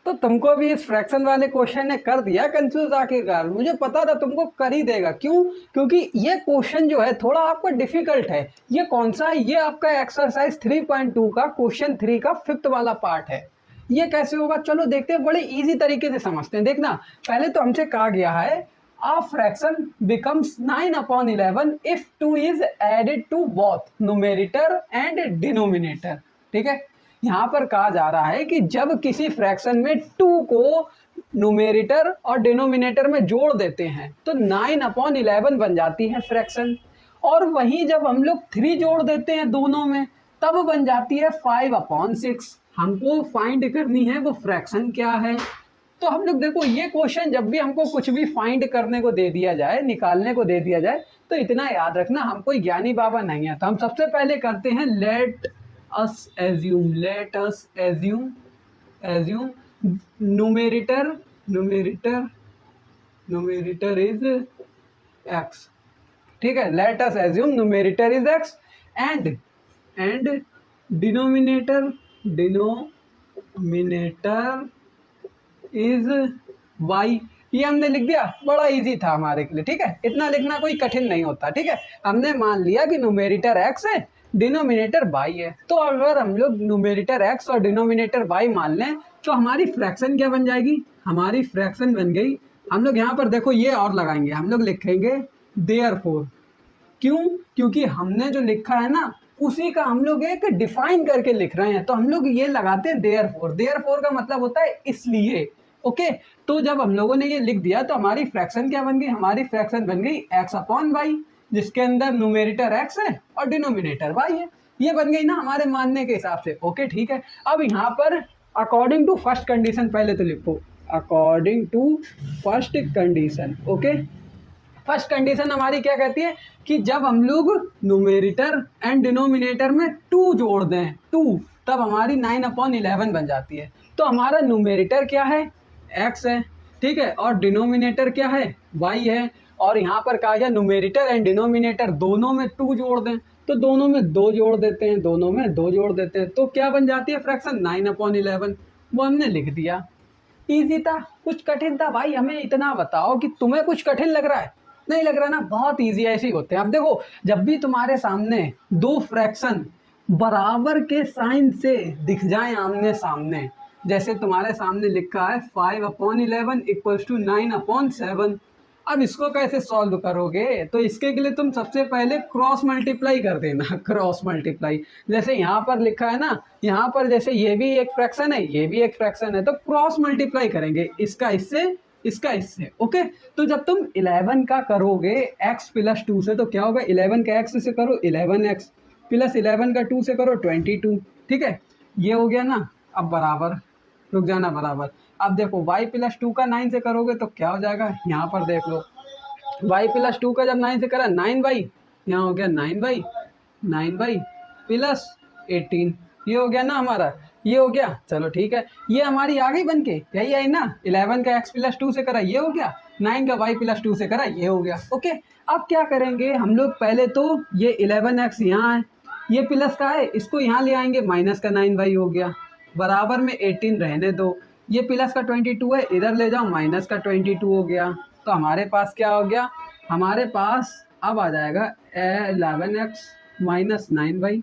तो तुमको भी इस फ्रैक्शन वाले क्वेश्चन ने कर दिया कंफ्यूज आखिरकार। मुझे पता था तुमको कर ही देगा। क्यों? क्योंकि ये क्वेश्चन जो है थोड़ा आपका डिफिकल्ट है। ये कौन सा है? ये आपका एक्सरसाइज 3.2 का क्वेश्चन 3 का 5th वाला पार्ट है। ये कैसे होगा चलो देखते हैं, बड़े इजी तरीके से समझते हैं। देखना, पहले तो हमसे कहा गया है a fraction becomes 9/11 if 2 is added to both numerator and denominator। ठीक है, यहाँ पर कहा जा रहा है कि जब किसी फ्रैक्शन में 2 को न्यूमेरेटर और डिनोमिनेटर में जोड़ देते हैं तो 9/11 बन जाती है फ्रैक्शन। और वहीं जब हम लोग 3 जोड़ देते हैं दोनों में तब बन जाती है 5/6। हमको फाइंड करनी है वो फ्रैक्शन क्या है। तो हम लोग देखो, ये क्वेश्चन जब भी हमको कुछ भी फाइंड करने को दे दिया जाए, निकालने को दे दिया जाए, तो इतना याद रखना, हम कोई ज्ञानी बाबा नहीं है। तो हम सबसे पहले करते हैं let us assume numerator is x. ठीक है, let us assume numerator is x and denominator is y. ये हमने लिख दिया, बड़ा इजी था हमारे के लिए। ठीक है, इतना लिखना कोई कठिन नहीं होता। ठीक है, हमने मान लिया कि न्यूमेरेटर एक्स है, डिनोमिनेटर वाई है। तो अगर हम लोग न्यूमेरेटर एक्स और डिनोमिनेटर वाई मान लें तो हमारी फ्रैक्शन क्या बन जाएगी? हमारी फ्रैक्शन बन गई, हम लोग यहाँ पर देखो ये और लगाएंगे, हम लोग लिखेंगे देयरफॉर। क्यों? क्योंकि हमने जो लिखा है ना उसी का हम लोग एक डिफाइन करके लिख रहे हैं, तो हम लोग ये लगाते हैं देयरफॉर का मतलब होता है इसलिए। ओके, तो जब हम लोगों ने ये लिख दिया तो हमारी फ्रैक्शन क्या बन गई? हमारी फ्रैक्शन बन गई x/y, जिसके अंदर न्यूमेरेटर x है और डिनोमिनेटर y है। ये बन गई ना हमारे मानने के हिसाब से। ओके ठीक है, अब यहाँ पर अकॉर्डिंग टू फर्स्ट कंडीशन पहले तो लिखो, according to first condition. Okay, first condition हमारी क्या कहती है कि जब हम लोग न्यूमेरेटर एंड डिनोमिनेटर में 2 जोड़ दें 2, तब हमारी 9/11 बन जाती है। तो हमारा न्यूमेरेटर क्या है? x है। ठीक है, और डिनोमिनेटर क्या है? y है। और यहाँ पर कहा गया न्यूमेरेटर एंड डिनोमिनेटर दोनों में 2 जोड़ दें, तो दोनों में 2 जोड़ देते हैं, दोनों में 2 जोड़ देते हैं, तो क्या बन जाती है फ्रैक्शन? 9/11। वो हमने लिख दिया। ईजी था, कुछ कठिन था भाई? हमें इतना बताओ कि तुम्हें कुछ कठिन लग रहा है? नहीं लग रहा ना? बहुत इजी ऐसे ही होते हैं। अब देखो, जब भी तुम्हारे सामने 2 फ्रैक्शन बराबर के साइन से दिख जाए आमने सामने, जैसे तुम्हारे सामने लिखा है 5/11 = 9/7। अब इसको कैसे सॉल्व करोगे? तो इसके लिए तुम सबसे पहले क्रॉस मल्टीप्लाई कर देना, क्रॉस मल्टीप्लाई। जैसे यहाँ पर लिखा है ना, यहाँ पर जैसे ये भी एक फ्रैक्शन है, ये भी एक फ्रैक्शन है, तो क्रॉस मल्टीप्लाई करेंगे इसका इससे, इसका इससे। ओके, तो जब तुम 11 का करोगे x + 2 से तो क्या होगा? 11 का x से करो 11x + 11 का 2 से करो 22। ठीक है, ये हो गया ना। अब बराबर, रुक जाना, बराबर। अब देखो y + 2 का 9 से करोगे तो क्या हो जाएगा? यहाँ पर देख लो, y + 2 का जब 9 से करा 9y, यहाँ हो गया 9y + 18। ये हो गया ना हमारा, ये हो गया। चलो ठीक है, ये हमारी आ गई बन के, यही आई ना। 11 का x + 2 से करा, ये हो गया। 9 का y + 2 से करा, ये हो गया। ओके, अब क्या करेंगे हम लोग? पहले तो ये 11x यहाँ है, ये प्लस का है, इसको यहाँ ले आएंगे, माइनस का 9y हो गया, बराबर में 18 रहने दो। ये प्लस का 22 है, इधर ले जाओ, माइनस का 22 हो गया। तो हमारे पास क्या हो गया? हमारे पास अब आ जाएगा 11x - 9y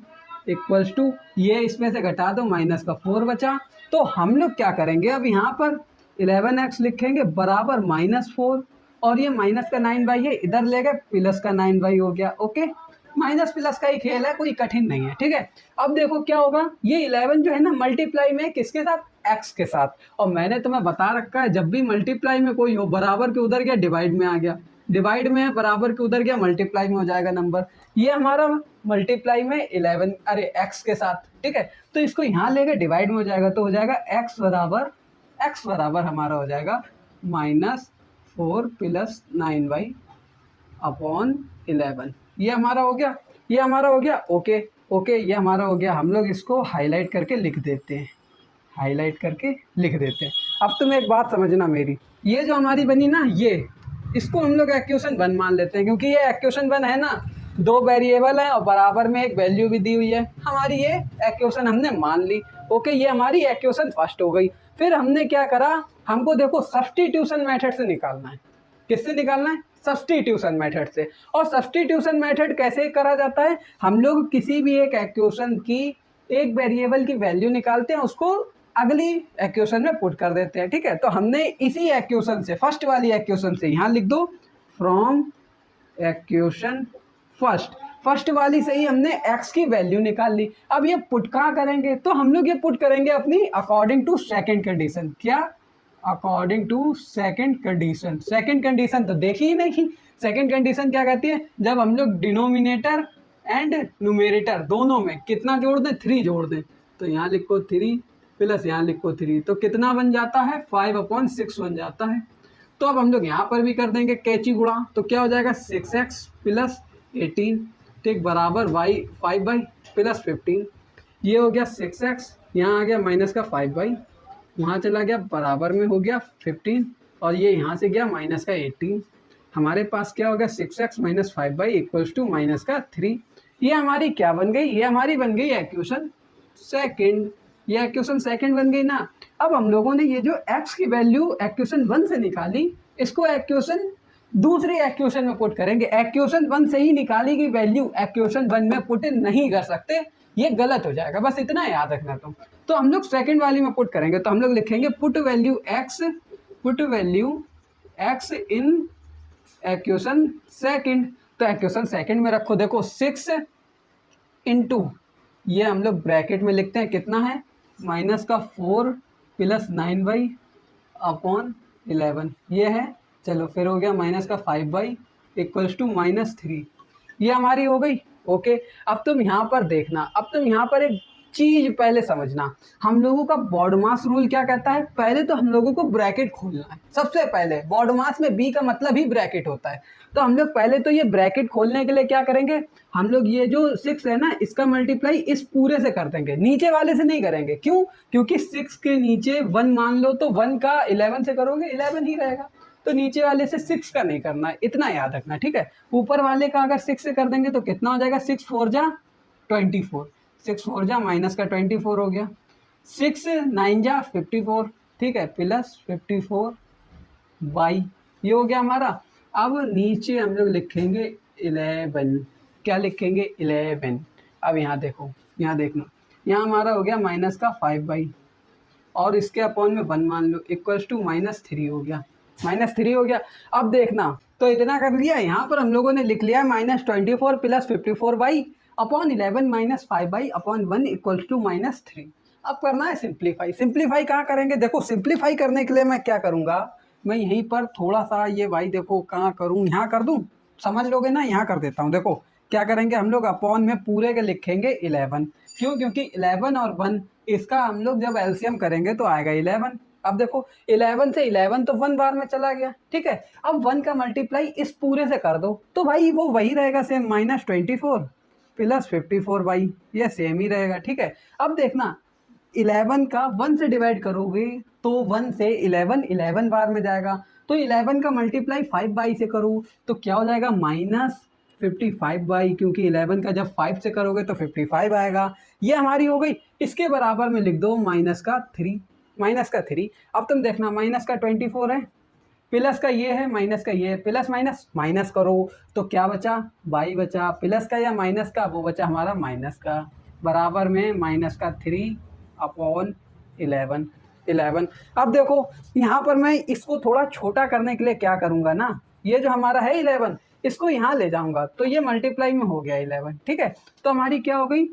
= ये इसमें से घटा दो, माइनस का 4 बचा। तो हम लोग क्या करेंगे? अब यहाँ पर 11x लिखेंगे बराबर -4, और ये माइनस का 9y है, इधर ले गए, प्लस का 9y हो गया। ओके, माइनस प्लस का ही खेल है, कोई कठिन नहीं है। ठीक है, अब देखो क्या होगा? ये 11 जो है ना मल्टीप्लाई में किसके साथ? x के साथ। और मैंने तुम्हें बता रखा है जब भी मल्टीप्लाई में कोई हो, बराबर के उधर गया डिवाइड में आ गया, डिवाइड में है बराबर के उधर गया मल्टीप्लाई में हो जाएगा नंबर। ये हमारा मल्टीप्लाई में 11, अरे x के साथ। ठीक है, तो इसको यहाँ ले गए डिवाइड में हो जाएगा, तो हो जाएगा x बराबर हमारा हो जाएगा -4 + 9y/11। ये हमारा हो गया, ये हमारा हो गया। ओके ओके, ये हमारा हो गया। हम लोग इसको हाईलाइट करके लिख देते हैं, हाईलाइट करके लिख देते हैं। अब तुम एक बात समझना मेरी, ये जो हमारी बनी ना, ये इसको हम लोग इक्वेशन 1 मान लेते हैं, क्योंकि ये इक्वेशन 1 है ना, दो वेरिएबल हैं और बराबर में एक वैल्यू भी दी हुई है, हमारी ये इक्वेशन हमने मान ली। ओके, ये हमारी इक्वेशन फर्स्ट हो गई। फिर हमने क्या करा, हमको देखो सब्स्टिट्यूशन मेथड से निकालना है। किससे निकालना है? सब्स्टिट्यूशन मेथड से। और सब्स्टिट्यूशन मेथड कैसे करा जाता है, हम लोग किसी भी एक इक्वेशन की एक वेरिएबल की वैल्यू निकालते हैं, उसको अगली इक्वेशन में पुट कर देते हैं। ठीक है, तो हमने इसी इक्वेशन से, फर्स्ट वाली इक्वेशन से, यहाँ लिख दो फ्रॉम इक्वेशन फर्स्ट वाली से ही हमने x की वैल्यू निकाल ली। अब ये पुट कहाँ करेंगे, तो हम लोग ये पुट करेंगे अपनी अकॉर्डिंग टू सेकंड कंडीशन। क्या? According to second condition. Second condition तो देखी ही नहीं। सेकंड कंडीशन क्या कहती है, जब हम लोग डिनोमिनेटर एंड न्यूमेरेटर दोनों में कितना जोड़ दें, 3 जोड़ दें। तो यहाँ लिखो 3 प्लस यहाँ लिखो 3, तो कितना बन जाता है, 5/6 बन जाता है। तो अब हम लोग यहाँ पर भी कर देंगे कैची गुणा, तो क्या हो जाएगा 6x प्लस 18, ठीक, बराबर y 5 प्लस 15। ये हो गया 6x, यहाँ आ गया माइनस का 5 वहाँ चला गया, बराबर में हो गया 15, और ये यहाँ से गया माइनस का 18। हमारे पास क्या हो गया 6x minus 5 equals to minus का 3। ये हमारी क्या बन गई, ये हमारी बन गई इक्वेशन सेकंड। ये इक्वेशन सेकंड बन गई ना। अब हम लोगों ने ये जो x की वैल्यू इक्वेशन 1 से निकाली, इसको इक्वेशन दूसरी इक्वेशन में पुट करेंगे। इक्वेशन 1 से ही निकाली गई वैल्यू इक्वेशन 1 में पुट नहीं कर सकते, ये गलत हो जाएगा, बस इतना याद रखना तुम। तो हम लोग सेकंड वाली में पुट करेंगे, तो हम लोग लिखेंगे put value x in equation second. तो इक्वेशन सेकंड में रखो, देखो 6 इंटू, ये हम लोग ब्रैकेट में लिखते हैं, कितना है माइनस का 4 प्लस 9/11 ये है। चलो फिर हो गया माइनस का 5 इक्वल्स टू माइनस 3, ये हमारी हो गई। ओके, अब तुम यहाँ पर देखना, अब तुम यहाँ पर एक चीज़ पहले समझना, हम लोगों का बॉडमास रूल क्या कहता है, पहले तो हम लोगों को ब्रैकेट खोलना है। सबसे पहले बॉडमास में बी का मतलब ही ब्रैकेट होता है, तो हम लोग पहले तो ये ब्रैकेट खोलने के लिए क्या करेंगे, हम लोग ये जो 6 है ना, इसका मल्टीप्लाई इस पूरे से कर देंगे, नीचे वाले से नहीं करेंगे। क्यों? क्योंकि 6 के नीचे 1 मान लो, तो 1 का 11 से करोगे 11 ही रहेगा, तो नीचे वाले से 6 का नहीं करना है, इतना याद रखना। ठीक है, ऊपर वाले का अगर 6 से कर देंगे तो कितना हो जाएगा, 6 4 जा 24, 6 4 जा माइनस का 24 हो गया, 6 9 जा 54, ठीक है, प्लस 54 बाई, ये हो गया हमारा। अब नीचे हम लोग लिखेंगे 11, क्या लिखेंगे 11। अब यहाँ देखो, यहाँ देखना, यहाँ हमारा हो गया माइनस का 5 और इसके अपॉन में 1 मान लो, इक्वल्स टू -3 हो गया, -3 हो गया। अब देखना, तो इतना कर लिया, यहाँ पर हम लोगों ने लिख लिया -24 plus 54 upon 11 minus 5 upon 1 equals to -3। अब करना है सिंप्लीफाई। सिंप्लीफाई कहाँ करेंगे, देखो सिंप्लीफाई करने के लिए मैं क्या करूँगा, मैं यहीं पर थोड़ा सा ये भाई देखो कहाँ करूँ, यहाँ कर दूँ, समझ लोगे ना, यहाँ कर देता हूँ। देखो क्या करेंगे हम लोग, अपॉन में पूरे के लिखेंगे 11। क्यों? क्योंकि 11 और 1 इसका हम लोग जब एलसीएम करेंगे तो आएगा 11। अब देखो 11 से 11 तो 1 बार में चला गया, ठीक है। अब 1 का मल्टीप्लाई इस पूरे से कर दो, तो भाई वो वही रहेगा सेम, -24 प्लस 54 भाई, ये सेम ही रहेगा, ठीक है। अब देखना 11 का 1 से डिवाइड करोगे तो 1 से 11 बार में जाएगा, तो 11 का मल्टीप्लाई 5 से करो तो क्या हो जाएगा -55 क्योंकि 11 का जब 5 से करोगे तो 55 आएगा, ये हमारी हो गई। इसके बराबर में लिख दो -3। अब तुम देखना माइनस का 24 है, प्लस का ये है, माइनस का ये है, प्लस माइनस माइनस करो तो क्या बचा, बाई बचा, प्लस का या माइनस का वो बचा हमारा माइनस का, बराबर में -3 अपॉन 11। अब देखो यहाँ पर मैं इसको थोड़ा छोटा करने के लिए क्या करूँगा ना, ये जो हमारा है 11 इसको यहाँ ले जाऊँगा तो ये मल्टीप्लाई में हो गया 11, ठीक है। तो हमारी क्या हो गई,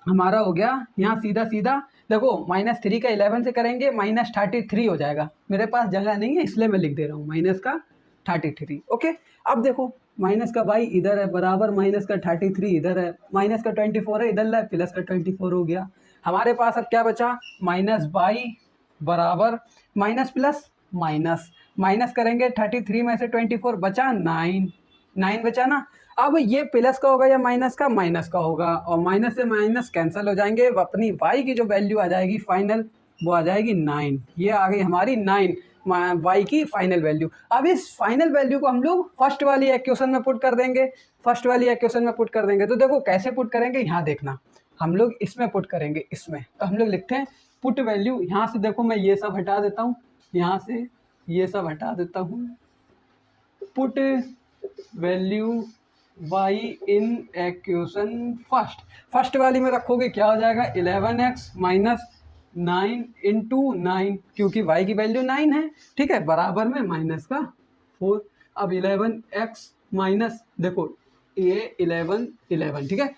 हमारा हो गया यहाँ सीधा सीधा देखो -3 का 11 से करेंगे -33 हो जाएगा, मेरे पास जगह नहीं है इसलिए मैं लिख दे रहा हूँ -33। ओके, अब देखो माइनस का बाई इधर है, बराबर -33 इधर है, -24 है इधर है, प्लस का 24 हो गया। हमारे पास अब क्या बचा, -22 बराबर माइनस प्लस माइनस करेंगे 33 में से 24 बचा 9 बचा ना। अब ये प्लस का होगा या माइनस का होगा, और माइनस से माइनस कैंसिल हो जाएंगे, अपनी y की जो वैल्यू आ जाएगी फाइनल वो आ जाएगी 9, ये आ गई हमारी 9। वाई की फाइनल वैल्यू। अब इस फाइनल वैल्यू को हम लोग फर्स्ट वाली इक्वेशन में पुट कर देंगे, फर्स्ट वाली इक्वेशन में पुट कर देंगे। तो देखो कैसे पुट करेंगे, यहाँ देखना, हम लोग इसमें पुट करेंगे, इसमें। तो हम लोग लिखते हैं पुट वैल्यू, यहाँ से देखो मैं ये सब हटा देता हूँ, यहाँ से ये सब हटा देता हूँ। Put value y in equation first वाली में रखोगे क्या हो जाएगा, 11x माइनस 9 इंटू 9, क्योंकि y की वैल्यू 9 है, ठीक है, बराबर में माइनस का 4। अब 11x माइनस, देखो ये 11, ठीक है,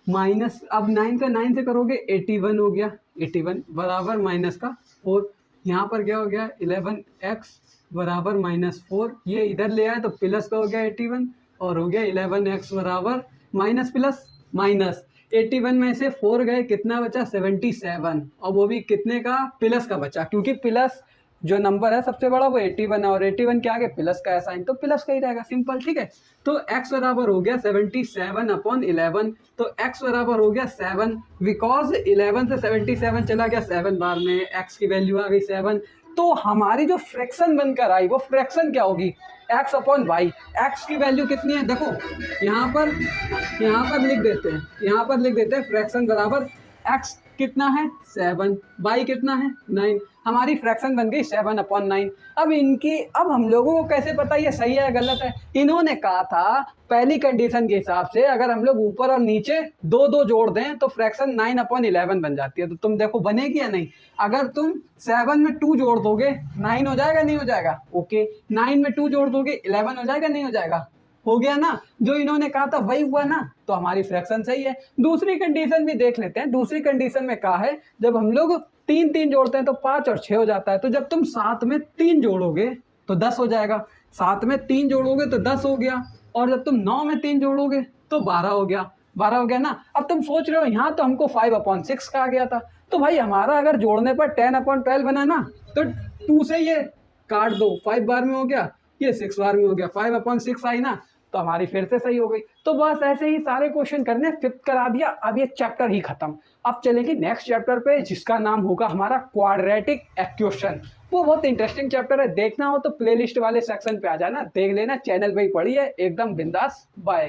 माइनस, अब 9 का 9 से करोगे 81 हो गया, 81 बराबर माइनस का 4। यहाँ पर क्या हो गया, 11x बराबर -4, ये इधर ले आए तो प्लस का हो गया 81, और हो गया 11x बराबर माइनस प्लस माइनस 81 में से 4 गए, कितना बचा 77, और वो भी कितने का, प्लस का बचा, क्योंकि प्लस जो नंबर है सबसे बड़ा वो 81 है, और 81 के आगे प्लस का है साइन, तो प्लस का ही रहेगा, सिंपल, ठीक है। तो x बराबर हो गया 77/11, तो x बराबर हो गया 7, बिकॉज 11 से 77 चला गया 7 बार में, x की वैल्यू आ गई 7। तो हमारी जो फ्रैक्शन बनकर आई वो फ्रैक्शन क्या होगी, x/y। x की वैल्यू कितनी है, देखो यहाँ पर लिख देते हैं, यहाँ पर लिख देते हैं फ्रैक्शन बराबर x कितना है 7, y कितना है 9, हमारी फ्रैक्शन बन गई 7/9। अब हम लोगों को कैसे पता ये सही है गलत है, इन्होंने कहा था पहली कंडीशन के हिसाब से अगर हम लोग ऊपर और नीचे 2 जोड़ दें तो फ्रैक्शन 9/11 बन जाती है। तो तुम देखो बनेगी या नहीं, अगर तुम 7 में 2 जोड़ दोगे 9 हो जाएगा, नहीं हो जाएगा, ओके, 9 में 2 जोड़ दोगे 11 हो जाएगा, नहीं हो जाएगा, हो गया ना, जो इन्होंने कहा था वही हुआ ना, तो हमारी फ्रैक्शन सही है। दूसरी कंडीशन भी देख लेते हैं, दूसरी कंडीशन में कहा है जब हम लोग 3 जोड़ते हैं तो 5 और 6 हो जाता है, तो जब तुम 7 में 3 जोड़ोगे तो 10 हो जाएगा, 7 में 3 जोड़ोगे तो 10 हो गया, और जब तुम 9 में 3 जोड़ोगे तो 12 हो गया, 12 हो गया ना। अब तुम सोच रहे हो यहाँ तो हमको 5/6 कहा गया था, तो भाई हमारा अगर जोड़ने पर 10/12 बना ना, तो 2 से ये काट दो, 5 बार में हो गया, ये 6 बार में हो गया, 5/6 आई ना, तो हमारी फिर से सही हो गई। तो बस ऐसे ही सारे क्वेश्चन करने, 5th करा दिया, अब ये चैप्टर ही खत्म। अब चलेंगे नेक्स्ट चैप्टर पे जिसका नाम होगा हमारा क्वाड्रेटिक इक्वेशन। वो बहुत इंटरेस्टिंग चैप्टर है, देखना हो तो प्लेलिस्ट वाले सेक्शन पे आ जाना, देख लेना, चैनल पे ही पड़ी है, एकदम बिंदास। बाय।